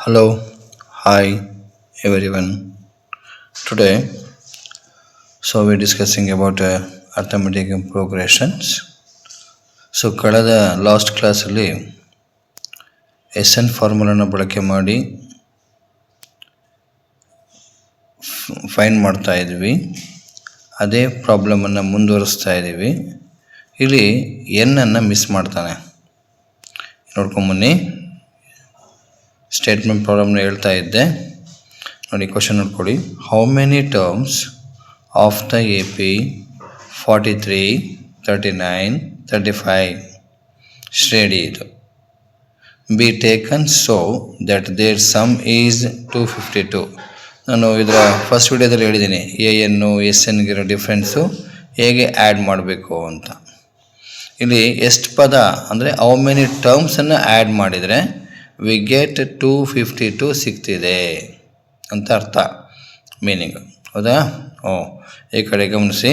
Hello, hi everyone. Today, we're discussing about arithmetic progressions. ಕಳೆದ last ಕ್ಲಾಸಲ್ಲಿ S N ಫಾರ್ಮುಲಾನ ಬಳಕೆ ಮಾಡಿ ಫೈಂಡ್ ಮಾಡ್ತಾ ಇದ್ವಿ. ಅದೇ ಪ್ರಾಬ್ಲಮನ್ನು ಮುಂದುವರಿಸ್ತಾ ಇದ್ದೀವಿ. ಇಲ್ಲಿ ಎನ್ ಅನ್ನು ಮಿಸ್ ಮಾಡ್ತಾನೆ. ನೋಡ್ಕೊಂಬನ್ನಿ, ಸ್ಟೇಟ್ಮೆಂಟ್ ಪ್ರಾಬ್ಲಮ್ನ ಹೇಳ್ತಾ ಇದ್ದೆ ನೋಡಿ. ಕ್ವಶನ್ ನೋಡ್ಕೊಳ್ಳಿ. How many terms of the A P 43, 39, 35 ಶ್ರೇಣಿ ಇದು be taken so that their sum is 252. ನಾನು ಇದರ ಫಸ್ಟ್ ವಿಡಿಯೋದಲ್ಲಿ ಹೇಳಿದ್ದೀನಿ ಎನ್ನು ಎಸ್ ಎನ್ಗಿರೋ ಡಿಫ್ರೆನ್ಸು ಹೇಗೆ ಆ್ಯಡ್ ಮಾಡಬೇಕು ಅಂತ. ಇಲ್ಲಿ ಎಷ್ಟು ಪದ ಅಂದರೆ ಹೌ ಮೆನಿ ಟರ್ಮ್ಸನ್ನು ಆ್ಯಡ್ ಮಾಡಿದರೆ ವಿ ಗೆಟ್ 252 ಸಿಗ್ತಿದೆ ಅಂತ ಅರ್ಥ, ಮೀನಿಂಗ್. ಹೌದಾ? ಈ ಕಡೆ ಗಮನಿಸಿ.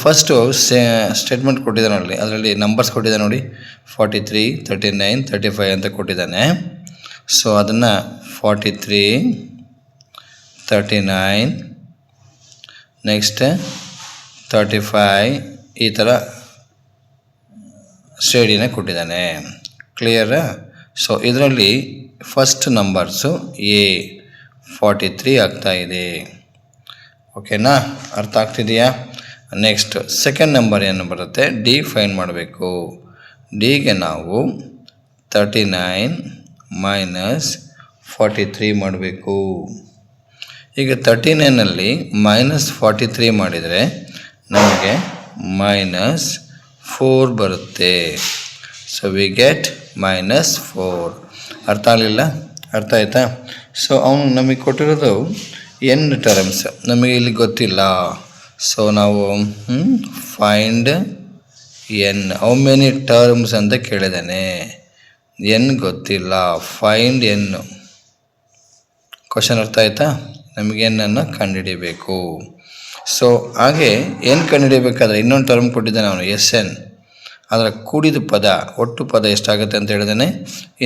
ಫಸ್ಟು ಸ್ಟೇಟ್ಮೆಂಟ್ ಕೊಟ್ಟಿದ್ದಾನೆ, ಅದರಲ್ಲಿ ನಂಬರ್ಸ್ ಕೊಟ್ಟಿದ್ದಾನೆ ನೋಡಿ. 43, 39, 35 ಅಂತ ಕೊಟ್ಟಿದ್ದಾನೆ. ಅದನ್ನು 43, 39, ನೆಕ್ಸ್ಟ್ 35 ಈ ಥರ ಶ್ರೇಣಿನ ಕೊಟ್ಟಿದ್ದಾನೆ. ಕ್ಲಿಯರಾ? ಇದರಲ್ಲಿ ಫಸ್ಟ್ ನಂಬರ್ಸು ಎ 43 ಆಗ್ತಾಯಿದೆ. ಓಕೆನಾ? ಅರ್ಥ ಆಗ್ತಿದೆಯಾ? ನೆಕ್ಸ್ಟ್ ಸೆಕೆಂಡ್ ನಂಬರ್ ಏನು ಬರುತ್ತೆ, ಡಿ ಫೈಂಡ್ ಮಾಡಬೇಕು. ಡಿಗೆ ನಾವು 39 ಮೈನಸ್ 43 ಮಾಡಬೇಕು. ಈಗ 39ನಲ್ಲಿ ಮೈನಸ್ 43 ಮಾಡಿದರೆ ನಮಗೆ -4 ಬರುತ್ತೆ. We get -4. ಅರ್ಥ ಆಗಲಿಲ್ಲ? ಅರ್ಥ ಆಯ್ತಾ? ಅವನು ನಮಗೆ ಕೊಟ್ಟಿರೋದು ಎನ್ ಟರ್ಮ್ಸ್, ನಮಗೆ ಇಲ್ಲಿ ಗೊತ್ತಿಲ್ಲ. ನಾವು find N, how many terms ಅಂತ ಕೇಳಿದ್ದಾನೆ. ಎನ್ ಗೊತ್ತಿಲ್ಲ, ಫೈಂಡ್ ಎನ್. ಕ್ವಶನ್ ಅರ್ಥ ಆಯ್ತಾ? ನಮಗೆ ಎನ್ನನ್ನು ಕಂಡುಹಿಡಿಯಬೇಕು. ಹಾಗೆ ಎನ್ ಕಂಡುಹಿಡಿಯಬೇಕಾದ್ರೆ ಇನ್ನೊಂದು ಟರ್ಮ್ ಕೊಟ್ಟಿದ್ದಾನೆ ಅವನು, ಎಸ್ ಎನ್. ಅದರ ಕೂಡಿದ ಪದ, ಒಟ್ಟು ಪದ ಎಷ್ಟಾಗುತ್ತೆ ಅಂತ ಹೇಳಿದಾನೆ,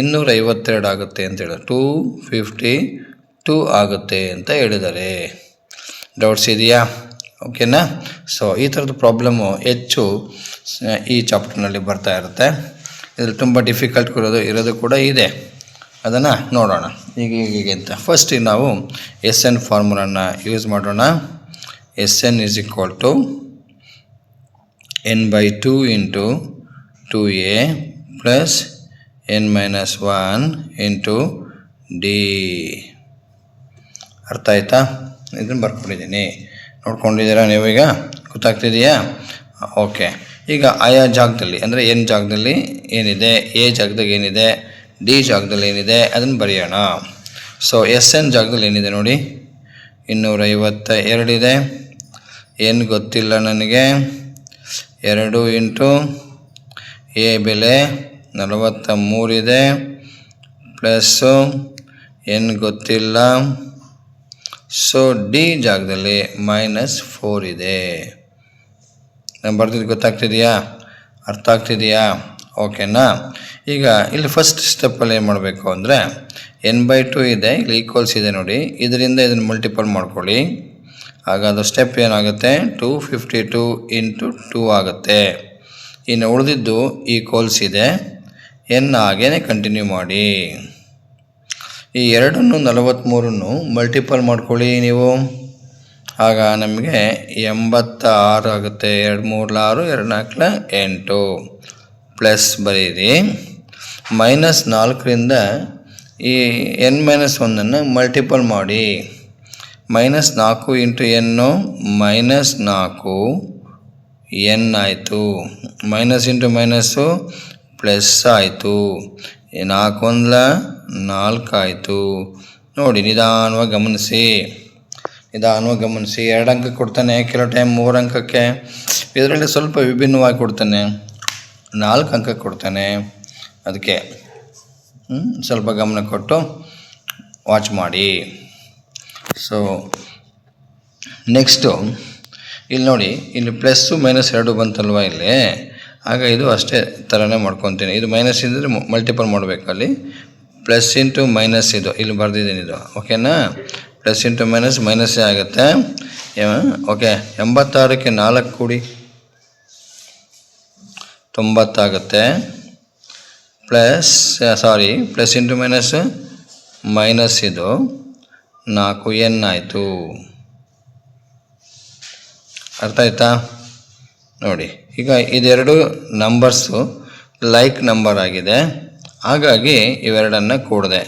252 ಆಗುತ್ತೆ ಅಂತ ಹೇಳಿದ, 252 ಆಗುತ್ತೆ ಅಂತ ಹೇಳಿದ್ದಾರೆ. ಡೌಟ್ಸ್ ಇದೆಯಾ? ಓಕೆನಾ? ಈ ಥರದ ಪ್ರಾಬ್ಲಮ್ಮು ಹೆಚ್ಚು ಈ ಚಾಪ್ಟರ್ನಲ್ಲಿ ಬರ್ತಾ ಇರುತ್ತೆ. ಇದ್ರಲ್ಲಿ ತುಂಬ ಡಿಫಿಕಲ್ಟ್ ಇರೋದು ಕೂಡ ಇದೆ. ಅದನ್ನು ನೋಡೋಣ ಹೀಗೆ ಅಂತ. ಫಸ್ಟ್ ನಾವು ಎಸ್ ಎನ್ ಫಾರ್ಮುಲಾನ ಯೂಸ್ ಮಾಡೋಣ. S N is equal to n/2 into 2a plus n-1 into D. ಅರ್ಥ ಆಯ್ತಾ? ಇದನ್ನು ಬರ್ಕೊಂಡಿದ್ದೀನಿ, ನೋಡ್ಕೊಂಡಿದ್ದೀರಾ ನೀವೀಗ? ಗೊತ್ತಾಗ್ತಿದೆಯಾ? ಓಕೆ. ಈಗ ಆಯಾ ಜಾಗದಲ್ಲಿ ಅಂದರೆ ಎನ್ ಜಾಗದಲ್ಲಿ ಏನಿದೆ, ಎ ಜಾಗದಾಗ ಏನಿದೆ, ಡಿ ಜಾಗದಲ್ಲಿ ಏನಿದೆ ಅದನ್ನು ಬರೆಯೋಣ. ಎಸ್ ಎನ್ ಜಾಗದಲ್ಲಿ ಏನಿದೆ ನೋಡಿ, 252 ಇದೆ. ಎನ್ ಗೊತ್ತಿಲ್ಲ ನನಗೆ. 2 ಇಂಟು ಎ ಬೆಲೆ 43 ಇದೆ, ಪ್ಲಸ್ಸು ಎನ್ ಗೊತ್ತಿಲ್ಲ. ಡಿ ಜಾಗದಲ್ಲಿ -4 ಇದೆ. ನಾನು ಬರ್ದಿದ್ದು ಗೊತ್ತಾಗ್ತಿದೆಯಾ? ಅರ್ಥ ಆಗ್ತಿದೆಯಾ? ಓಕೆನಾ? ಈಗ ಇಲ್ಲಿ ಫಸ್ಟ್ ಸ್ಟೆಪ್ಪಲ್ಲಿ ಏನು ಮಾಡಬೇಕು ಅಂದರೆ n/2 ಇದೆ, ಇಲ್ಲಿ ಈಕ್ವಲ್ಸ್ ಇದೆ ನೋಡಿ, ಇದರಿಂದ ಇದನ್ನು ಮಲ್ಟಿಪಲ್ ಮಾಡ್ಕೊಳ್ಳಿ. ಆಗ ಅದು ಸ್ಟೆಪ್ ಏನಾಗುತ್ತೆ, 252 ಇಂಟು 2 ಆಗುತ್ತೆ. ಇನ್ನು ಉಳಿದಿದ್ದು ಈಕ್ವಲ್ಸ್ ಇದೆ, ಎನ್ ಹಾಗೇ ಕಂಟಿನ್ಯೂ ಮಾಡಿ. ಈ 243 ಮಲ್ಟಿಪಲ್ ಮಾಡ್ಕೊಳ್ಳಿ ನೀವು. ಆಗ ನಮಗೆ 86 ಆಗುತ್ತೆ. 2 3 6, 2 4 8 ಪ್ಲಸ್ ಬರೀರಿ. -4ರಿಂದ ಈ n-1 ಮಲ್ಟಿಪಲ್ ಮಾಡಿ. -4 ಇಂಟು ಎನ್ನು -4 ಎನ್ ಆಯಿತು. ಮೈನಸ್ ಇಂಟು ಮೈನಸ್ಸು ಪ್ಲಸ್ ಆಯಿತು. 4 1 4 ಆಯಿತು. ನೋಡಿ, ನಿಧಾನವಾಗಿ ಗಮನಿಸಿ. 2 ಅಂಕ ಕೊಡ್ತಾನೆ, ಕೆಲವು ಟೈಮ್ 3 ಅಂಕಕ್ಕೆ. ಇದರಲ್ಲಿ ಸ್ವಲ್ಪ ವಿಭಿನ್ನವಾಗಿ ಕೊಡ್ತಾನೆ, 4 ಅಂಕ ಕೊಡ್ತಾನೆ. ಅದಕ್ಕೆ ಸ್ವಲ್ಪ ಗಮನ ಕೊಟ್ಟು ವಾಚ್ ಮಾಡಿ. ನೆಕ್ಸ್ಟು ಇಲ್ಲಿ ನೋಡಿ, ಇಲ್ಲಿ ಪ್ಲಸ್ಸು -2 ಬಂತಲ್ವ ಇಲ್ಲಿ. ಆಗ ಇದು ಅಷ್ಟೇ ಥರನೇ ಮಾಡ್ಕೊತೀನಿ. ಇದು ಮೈನಸ್ ಇದ್ದರೆ ಮಲ್ಟಿಪಲ್ ಮಾಡಬೇಕಲ್ಲಿ. ಪ್ಲಸ್ ಇಂಟು ಮೈನಸ್ ಇದು ಇಲ್ಲಿ ಬರೆದಿದ್ದೀನಿ ಇದು ಓಕೆನಾ. ಪ್ಲಸ್ ಇಂಟು ಮೈನಸ್ ಮೈನಸ್ಸೇ ಆಗುತ್ತೆ. ಓಕೆ 86ಕ್ಕೆ 4 ಕೂಡಿ 90 ಆಗುತ್ತೆ. ಪ್ಲಸ್ ಇಂಟು ಮೈನಸ್ ಮೈನಸ್ ಇದು 4n ಆಯಿತು. ಅರ್ಥ ಆಯ್ತಾ ನೋಡಿ. ಈಗ ಇದೆರಡು ನಂಬರ್ಸು ಲೈಕ್ ನಂಬರ್ ಆಗಿದೆ, ಹಾಗಾಗಿ ಇವೆರಡನ್ನು ಕೂಡಿದೆ.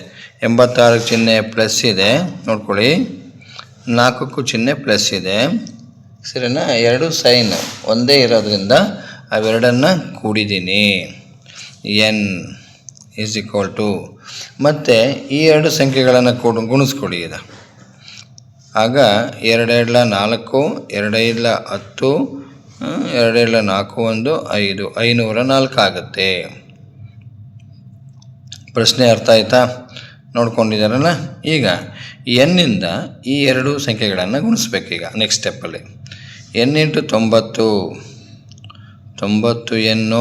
86 ಚಿಹ್ನೆ ಪ್ಲಸ್ ಇದೆ ನೋಡ್ಕೊಳ್ಳಿ, 4ಕ್ಕೂ ಚಿಹ್ನೆ ಪ್ಲಸ್ ಇದೆ, ಸರಿನಾ. ಎರಡು ಸೈನ್ ಒಂದೇ ಇರೋದ್ರಿಂದ ಅವೆರಡನ್ನು ಕೂಡಿದ್ದೀನಿ. n ಈಸ್ ಈಕ್ವಲ್ ಟು ಮತ್ತು ಈ ಎರಡು ಸಂಖ್ಯೆಗಳನ್ನು ಗುಣಿಸ್ಕೊಡಿ ಇದು. ಆಗ 2 2 4, 2 5 10, 2 2 4 1 5, 504 ಆಗುತ್ತೆ. ಪ್ರಶ್ನೆ ಅರ್ಥ ಆಯ್ತಾ? ನೋಡ್ಕೊಂಡಿದ್ದಾರಲ್ಲ. ಈಗ ಎನ್ನಿಂದ ಈ ಎರಡು ಸಂಖ್ಯೆಗಳನ್ನು ಗುಣಿಸ್ಬೇಕೀಗ ನೆಕ್ಸ್ಟ್ ಸ್ಟೆಪ್ಪಲ್ಲಿ. n into 90 90n,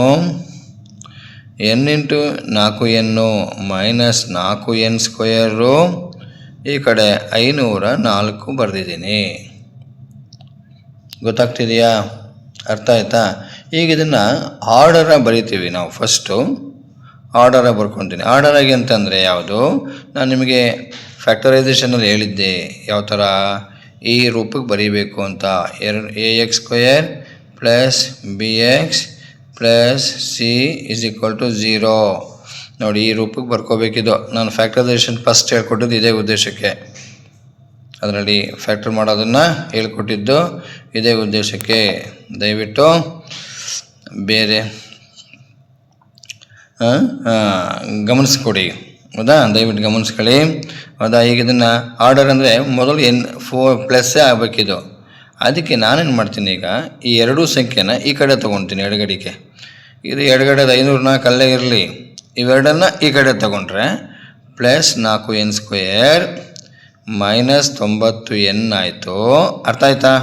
n into 4n minus 4n square, ಈ ಕಡೆ 504 ಬರೆದಿದ್ದೀನಿ. ಗೊತ್ತಾಗ್ತಿದೆಯಾ? ಅರ್ಥ ಆಯ್ತಾ? ಈಗ ಇದನ್ನು ಆರ್ಡರ ಬರಿತೀವಿ ನಾವು. First order ಬರ್ಕೊತೀನಿ. ಆರ್ಡರಾಗಿ ಅಂತಂದರೆ ಯಾವುದು, ನಾನು ನಿಮಗೆ ಫ್ಯಾಕ್ಟರೈಸೇಷನಲ್ಲಿ ಹೇಳಿದ್ದೆ ಯಾವ ಥರ ಈ ರೂಪಕ್ಕೆ ಬರೀಬೇಕು ಅಂತ. ax² plus bx plus c is equal to 0 ನೋಡಿ, ಈ ರೂಪಕ್ಕೆ ಬರ್ಕೋಬೇಕಿದು. ನಾನು ಫ್ಯಾಕ್ಟರೈಸೇಷನ್ ಫಸ್ಟ್ ಹೇಳ್ಕೊಟ್ಟಿದ್ದು ಇದೇ ಉದ್ದೇಶಕ್ಕೆ, ಅದರಲ್ಲಿ ಫ್ಯಾಕ್ಟರ್ ಮಾಡೋದನ್ನು ಹೇಳ್ಕೊಟ್ಟಿದ್ದು ಇದೇ ಉದ್ದೇಶಕ್ಕೆ. ದಯವಿಟ್ಟು ಬೇರೆ ಗಮನಿಸ್ಕೊಡಿ, ಹೌದಾ? ದಯವಿಟ್ಟು ಗಮನಿಸ್ಕೊಳ್ಳಿ, ಹೌದಾ? ಈಗ ಇದನ್ನು ಆರ್ಡರ್ ಅಂದರೆ ಮೊದಲು n4+ ಆಗಬೇಕಿದು. ಅದಕ್ಕೆ ನಾನೇನು ಮಾಡ್ತೀನಿ, ಈಗ ಈ ಎರಡೂ ಸಂಖ್ಯೆನ ಈ ಕಡೆ ತೊಗೊಳ್ತೀನಿ ಎಡಗಡೆಗೆ. ಇದು ಎಡಗಡೆದು 504 ಅಲ್ಲೇ ಇರಲಿ, ಇವೆರಡನ್ನು ಈ ಕಡೆ ತಗೊಂಡ್ರೆ ಪ್ಲಸ್ 4n² ಮೈನಸ್ 90n ಆಯಿತು. ಅರ್ಥ ಆಯ್ತಾ?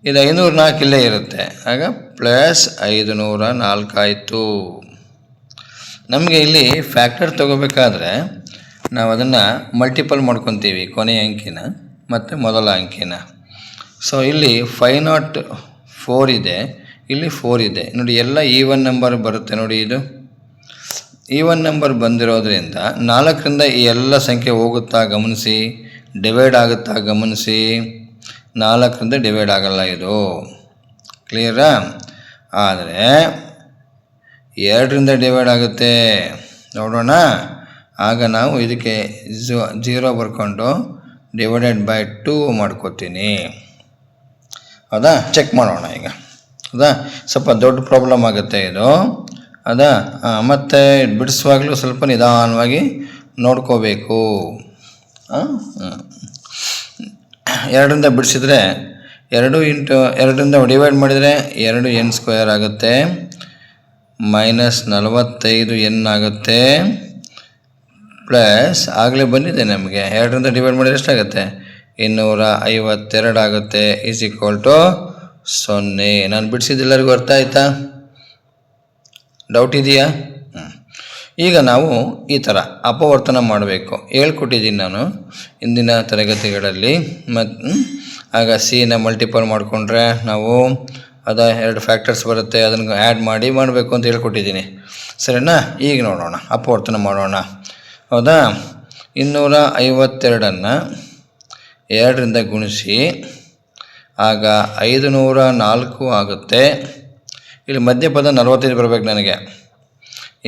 ಇದು 504 ಇಲ್ಲೇ ಇರುತ್ತೆ, ಆಗ ಪ್ಲಸ್ 504 ಆಯಿತು. ನಮಗೆ ಇಲ್ಲಿ ಫ್ಯಾಕ್ಟರ್ ತಗೋಬೇಕಾದ್ರೆ ನಾವು ಅದನ್ನು ಮಲ್ಟಿಪಲ್ ಮಾಡ್ಕೊತೀವಿ, ಕೊನೆಯ ಅಂಕಿನ ಮತ್ತು ಮೊದಲ ಅಂಕಿನ. ಸೊ ಇಲ್ಲಿ 504 ಇದೆ, ಇಲ್ಲಿ 4 ಇದೆ ನೋಡಿ, ಎಲ್ಲ ಈವನ್ ನಂಬರ್ ಬರುತ್ತೆ ನೋಡಿ. ಇದು ಈವನ್ ನಂಬರ್ ಬಂದಿರೋದ್ರಿಂದ 4ರಿಂದ ಈ ಎಲ್ಲ ಸಂಖ್ಯೆ ಹೋಗುತ್ತಾ ಗಮನಿಸಿ, ಡಿವೈಡ್ ಆಗುತ್ತಾ ಗಮನಿಸಿ. 4ರಿಂದ ಡಿವೈಡ್ ಆಗಲ್ಲ ಇದು, ಕ್ಲಿಯರಾ? ಆದರೆ 2ರಿಂದ ಡಿವೈಡ್ ಆಗುತ್ತೆ, ನೋಡೋಣ. ಆಗ ನಾವು ಇದಕ್ಕೆ 0 ಬರ್ಕೊಂಡು ಡಿವೈಡೆಡ್ ಬೈ 2 ಮಾಡ್ಕೋತೀನಿ, ಹೌದಾ? ಚೆಕ್ ಮಾಡೋಣ ಈಗ, ಹೌದಾ? ಸ್ವಲ್ಪ ದೊಡ್ಡ ಪ್ರಾಬ್ಲಮ್ ಆಗುತ್ತೆ ಇದು, ಹೌದಾ? ಮತ್ತು ಬಿಡಿಸುವಾಗಲೂ ಸ್ವಲ್ಪ ನಿಧಾನವಾಗಿ ನೋಡ್ಕೋಬೇಕು. 2ರಿಂದ ಬಿಡಿಸಿದ್ರೆ 2 ಇಂಟು 2ರಿಂದ ಡಿವೈಡ್ ಮಾಡಿದರೆ 2n² ಆಗುತ್ತೆ, ಮೈನಸ್ 45n ಆಗುತ್ತೆ, ಪ್ಲಸ್ ಆಗಲೇ ಬಂದಿದೆ ನಮಗೆ 2ರಿಂದ ಡಿವೈಡ್ ಮಾಡಿದರೆ ಎಷ್ಟಾಗುತ್ತೆ, 252 ಆಗುತ್ತೆ, ಈಸ್ ಈಕ್ವಲ್ ಟು 0. ನಾನು ಬಿಡಿಸಿದ್ದೆಲ್ಲರಿಗೂ ಅರ್ಥ ಆಯ್ತಾ? ಡೌಟ್ ಇದೆಯಾ? ಈಗ ನಾವು ಈ ಥರ ಅಪವರ್ತನ ಮಾಡಬೇಕು ಹೇಳ್ಕೊಟ್ಟಿದ್ದೀನಿ ನಾನು ಇಂದಿನ ತರಗತಿಗಳಲ್ಲಿ. ಮತ್ತು ಆಗ ಸಿನ ಮಲ್ಟಿಪಲ್ ಮಾಡಿಕೊಂಡ್ರೆ ನಾವು ಎರಡು ಫ್ಯಾಕ್ಟರ್ಸ್ ಬರುತ್ತೆ, ಅದನ್ನು ಆ್ಯಡ್ ಮಾಡಬೇಕು ಅಂತ ಹೇಳ್ಕೊಟ್ಟಿದ್ದೀನಿ, ಸರಿನಾ? ಈಗ ನೋಡೋಣ, ಅಪವರ್ತನ ಮಾಡೋಣ, ಹೌದಾ? 252ಅನ್ನು 2ರಿಂದ ಗುಣಿಸಿ, ಆಗ 504 ಆಗುತ್ತೆ. ಇಲ್ಲಿ ಮಧ್ಯಪದ 45 ಬರಬೇಕು ನನಗೆ.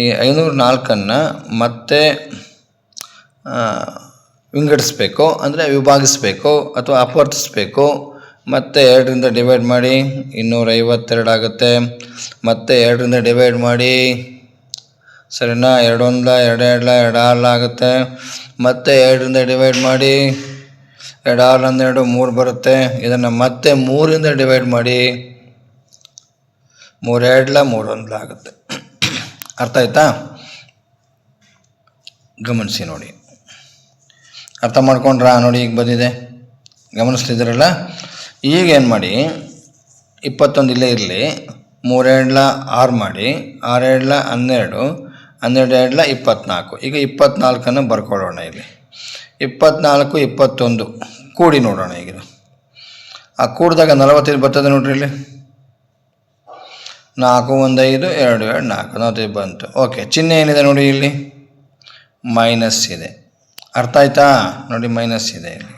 ಈ 504ಅನ್ನು ಮತ್ತೆ ವಿಂಗಡಿಸ್ಬೇಕು, ಅಂದರೆ ವಿಭಾಗಿಸ್ಬೇಕು ಅಥವಾ ಅಪವರ್ತಿಸ್ಬೇಕು. ಮತ್ತೆ 2ರಿಂದ ಡಿವೈಡ್ ಮಾಡಿ 252 ಆಗುತ್ತೆ, ಮತ್ತೆ 2ರಿಂದ ಡಿವೈಡ್ ಮಾಡಿ, ಸರಿನಾ? 2 1 2 2 2 6 ಆಗುತ್ತೆ, ಮತ್ತೆ 2ರಿಂದ ಡಿವೈಡ್ ಮಾಡಿ 2 6 2 3 ಬರುತ್ತೆ. ಇದನ್ನು ಮತ್ತೆ 3ರಿಂದ ಡಿವೈಡ್ ಮಾಡಿ 3 2 3 1 ಆಗುತ್ತೆ. ಅರ್ಥ ಆಯ್ತಾ? ಗಮನಿಸಿ ನೋಡಿ, ಅರ್ಥ ಮಾಡ್ಕೊಂಡ್ರಾ? ನೋಡಿ ಈಗ ಬಂದಿದೆ, ಗಮನಿಸ್ತಿದ್ದೀರಲ್ಲ? ಈಗ ಏನು ಮಾಡಿ, 21 ಇಲ್ಲೇ ಇರಲಿ, 3 2 6 ಮಾಡಿ, 6 2 12, 12 ಎರಡಲ 24. ಈಗ 24 ಬರ್ಕೊಳ್ಳೋಣ. ಇಲ್ಲಿ 24 21 ಕೂಡಿ ನೋಡೋಣ. ಈಗ ಆ ಕೂಡಿದಾಗ 45 ಬರ್ತದೆ ನೋಡ್ರಿ. ಇಲ್ಲಿ 4 1 5 2 2 4 45 ಬಂತು. ಓಕೆ, ಚಿಹ್ನೆ ಏನಿದೆ ನೋಡಿ, ಇಲ್ಲಿ ಮೈನಸ್ ಇದೆ. ಅರ್ಥ ಆಯ್ತಾ ನೋಡಿ, ಮೈನಸ್ ಇದೆ ಇಲ್ಲಿ.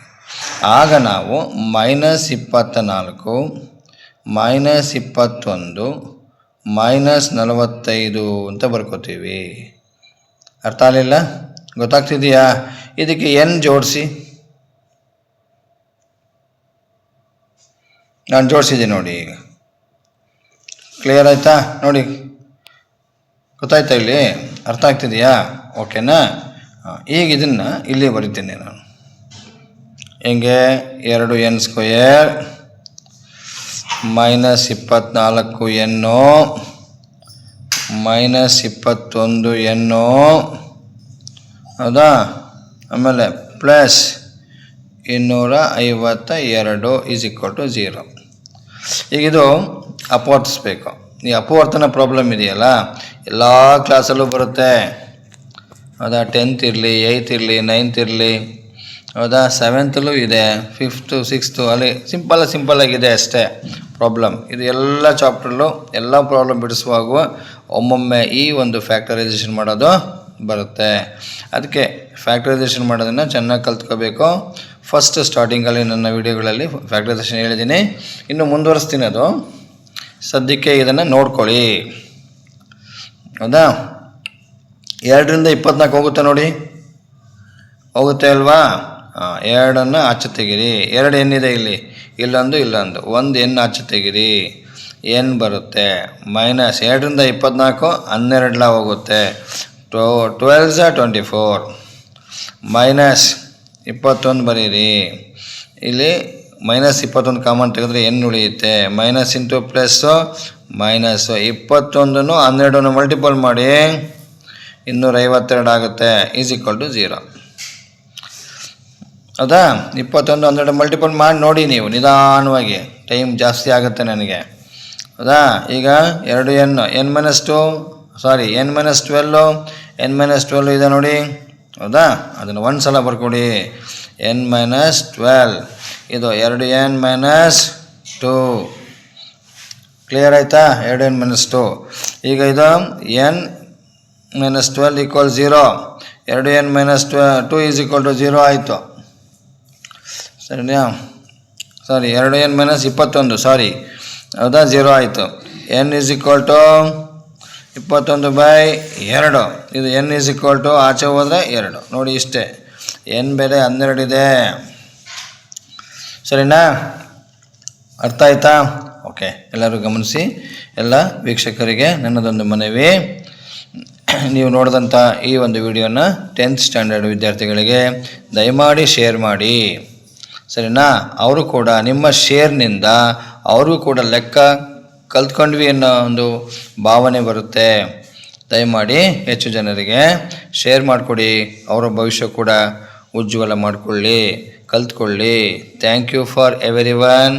ಆಗ ನಾವು -24 -21 -45 ಅಂತ ಬರ್ಕೋತೀವಿ. ಅರ್ಥ ಆಗಲಿಲ್ಲ? ಗೊತ್ತಾಗ್ತಿದೆಯಾ? ಇದಕ್ಕೆ n ಜೋಡಿಸಿ. ನಾನು ಜೋಡಿಸಿದ್ದೀನಿ ನೋಡಿ. ಈಗ ಕ್ಲಿಯರ್ ಆಯಿತಾ ನೋಡಿ? ಗೊತ್ತಾಯ್ತಾ? ಇಲ್ಲಿ ಅರ್ಥ ಆಗ್ತಿದೆಯಾ? ಓಕೆನಾ? ಈಗ ಇದನ್ನು ಇಲ್ಲಿ ಬರಿತೀನಿ ನಾನು. ಹೆಂಗೆ? 2n² -24n -21n, ಹೌದಾ? ಆಮೇಲೆ ಪ್ಲಸ್ 252 = 0. ಈಗ ಇದು ಅಪವರ್ತಿಸ್ಬೇಕು. ಈ ಅಪವರ್ತನ ಪ್ರಾಬ್ಲಮ್ ಇದೆಯಲ್ಲ, ಎಲ್ಲ ಕ್ಲಾಸಲ್ಲೂ ಬರುತ್ತೆ, ಹೌದಾ? 10th ಇರಲಿ, 8th ಇರಲಿ, 9th ಇರಲಿ, ಹೌದಾ? 7thಲ್ಲೂ ಇದೆ, 5th 6th ಅಲ್ಲಿ ಸಿಂಪಲ್ಲಾಗಿದೆ ಅಷ್ಟೇ ಪ್ರಾಬ್ಲಮ್. ಇದು ಎಲ್ಲ ಚಾಪ್ಟ್ರಲ್ಲೂ ಎಲ್ಲ ಪ್ರಾಬ್ಲಮ್ ಬಿಡಿಸುವಾಗ ಒಮ್ಮೊಮ್ಮೆ ಈ ಒಂದು ಫ್ಯಾಕ್ಟರೈಸೇಷನ್ ಮಾಡೋದು ಬರುತ್ತೆ. ಅದಕ್ಕೆ ಫ್ಯಾಕ್ಟರೈಸೇಷನ್ ಮಾಡೋದನ್ನು ಚೆನ್ನಾಗಿ ಕಲ್ತ್ಕೋಬೇಕು. ಫಸ್ಟ್ ಸ್ಟಾರ್ಟಿಂಗಲ್ಲಿ ನನ್ನ ವಿಡಿಯೋಗಳಲ್ಲಿ ಫ್ಯಾಕ್ಟರೈಸೇಷನ್ ಹೇಳಿದ್ದೀನಿ, ಇನ್ನು ಮುಂದುವರಿಸ್ತೀನಿ. ಅದು ಸದ್ಯಕ್ಕೆ ಇದನ್ನು ನೋಡ್ಕೊಳ್ಳಿ, ಹೌದಾ? 2ರಿಂದ 24 ಹೋಗುತ್ತೆ ನೋಡಿ, ಹೋಗುತ್ತೆ ಅಲ್ವಾ? 2 ಆಚೆ ತೆಗಿರಿ. 2 ಏನಿದೆ ಇಲ್ಲಿ, ಇಲ್ಲೊಂದು 1 n ಆಚೆ ತೆಗಿರಿ, n ಬರುತ್ತೆ. ಮೈನಸ್ 2ರಿಂದ 24 12 ಹೋಗುತ್ತೆ, 12 24. ಮೈನಸ್ 21 ಬರೀರಿ. ಇಲ್ಲಿ -21 ಕಾಮನ್ ತೆಗೆದ್ರೆ n ಉಳಿಯುತ್ತೆ. Minus into plus minus 21 12 multiple ಮಾಡಿ 252 ಆಗುತ್ತೆ, = 0. ಹೌದಾ? 21 12 ಮಲ್ಟಿಪಲ್ ಮಾಡಿ ನೋಡಿ ನೀವು ನಿಧಾನವಾಗಿ, ಟೈಮ್ ಜಾಸ್ತಿ ಆಗುತ್ತೆ ನನಗೆ, ಹೌದಾ? ಈಗ 2n n-2 ಸಾರಿ n-12 n-12 ಇದೆ ನೋಡಿ, ಹೌದಾ? ಅದನ್ನು ಒಂದು ಸಲ ಬರ್ಕೊಡಿ. n-12 ಇದು 2n-2. ಕ್ಲಿಯರ್ ಆಯಿತಾ? 2n-2. ಈಗ ಇದು n-12 = 0, 2n-2 = 0 ಆಯಿತು. ಸರಿನಾ? ಸಾರಿ 2n-21 ಸಾರಿ, ಹೌದಾ? 0 ಆಯಿತು. n = 21/2. ಇದು n = ಆಚೆ ಹೋದರೆ 2 ನೋಡಿ, ಇಷ್ಟೇ. n ಬೆಲೆ 12 ಇದೆ. ಸರಿನಾ? ಅರ್ಥ ಆಯ್ತಾ? ಓಕೆ, ಎಲ್ಲರೂ ಗಮನಿಸಿ. ಎಲ್ಲ ವೀಕ್ಷಕರಿಗೆ ನನ್ನದೊಂದು ಮನವಿ, ನೀವು ನೋಡಿದಂಥ ಈ ಒಂದು ವಿಡಿಯೋನ 10th ಸ್ಟ್ಯಾಂಡರ್ಡ್ ವಿದ್ಯಾರ್ಥಿಗಳಿಗೆ ದಯಮಾಡಿ ಶೇರ್ ಮಾಡಿ, ಸರಿನಾ? ಅವರು ಕೂಡ ನಿಮ್ಮ ಶೇರ್ನಿಂದ ಅವ್ರಿಗೂ ಕೂಡ ಲೆಕ್ಕ ಕಲ್ತ್ಕೊಂಡ್ವಿ ಅನ್ನೋ ಒಂದು ಭಾವನೆ ಬರುತ್ತೆ. ದಯಮಾಡಿ ಹೆಚ್ಚು ಜನರಿಗೆ ಶೇರ್ ಮಾಡಿಕೊಡಿ, ಅವರ ಭವಿಷ್ಯ ಕೂಡ ಉಜ್ವಲ ಮಾಡಿಕೊಳ್ಳಿ, ಕಲ್ತ್ಕೊಳ್ಳಿ. Thank you for everyone.